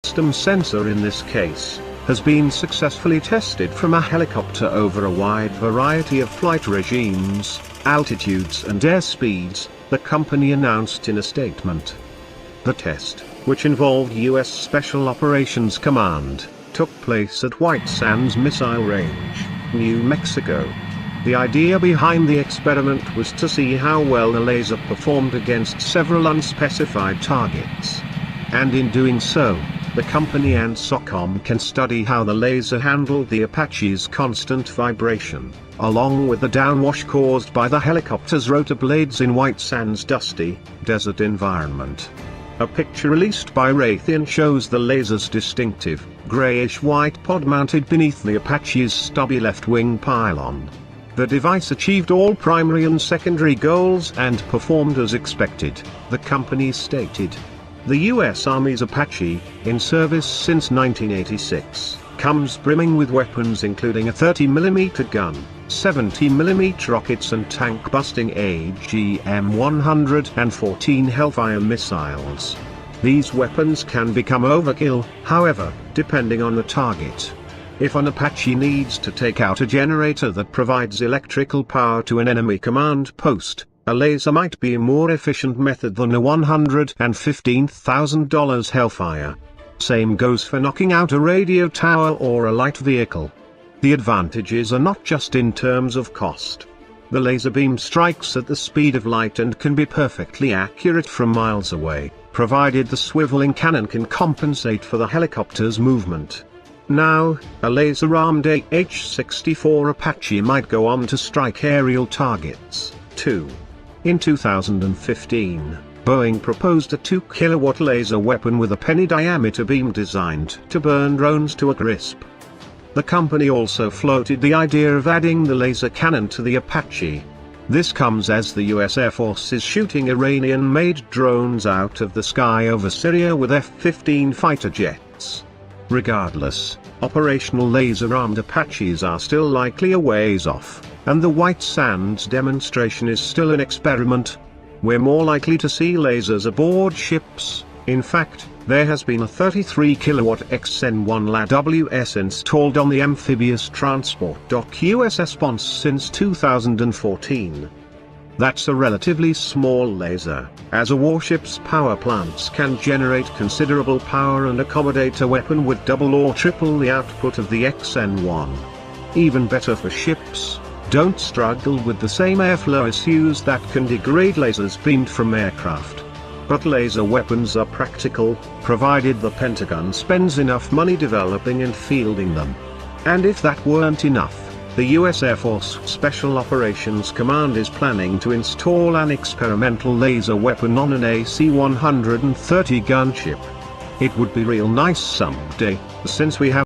system sensor in this case, has been successfully tested from a helicopter over a wide variety of flight regimes, altitudes and airspeeds, the company announced in a statement. The test, which involved U.S. Special Operations Command, took place at White Sands Missile Range, New Mexico. The idea behind the experiment was to see how well the laser performed against several unspecified targets. And in doing so, the company and SOCOM can study how the laser handled the Apache's constant vibration, along with the downwash caused by the helicopter's rotor blades in White Sands' dusty, desert environment. A picture released by Raytheon shows the laser's distinctive, grayish-white pod mounted beneath the Apache's stubby left wing pylon. The device achieved all primary and secondary goals and performed as expected, the company stated. The U.S. Army's Apache, in service since 1986, comes brimming with weapons including a 30mm gun, 70mm rockets and tank-busting AGM-114 Hellfire missiles. These weapons can become overkill, however, depending on the target. If an Apache needs to take out a generator that provides electrical power to an enemy command post, a laser might be a more efficient method than a $115,000 Hellfire. Same goes for knocking out a radio tower or a light vehicle. The advantages are not just in terms of cost. The laser beam strikes at the speed of light and can be perfectly accurate from miles away, provided the swiveling cannon can compensate for the helicopter's movement. Now, a laser-armed AH-64 Apache might go on to strike aerial targets, too. In 2015, Boeing proposed a 2-kilowatt laser weapon with a penny-diameter beam designed to burn drones to a crisp. The company also floated the idea of adding the laser cannon to the Apache. This comes as the US Air Force is shooting Iranian-made drones out of the sky over Syria with F-15 fighter jets. Regardless, operational laser-armed Apaches are still likely a ways off, and the White Sands demonstration is still an experiment. We're more likely to see lasers aboard ships. In fact, there has been a 33-kilowatt XN-1 LAWS installed on the amphibious transport dock USS Ponce since 2014. That's a relatively small laser, as a warship's power plants can generate considerable power and accommodate a weapon with double or triple the output of the XN-1. Even better for ships, don't struggle with the same airflow issues that can degrade lasers beamed from aircraft. But laser weapons are practical, provided the Pentagon spends enough money developing and fielding them. And if that weren't enough, the U.S. Air Force Special Operations Command is planning to install an experimental laser weapon on an AC-130 gunship. It would be real nice someday, since we have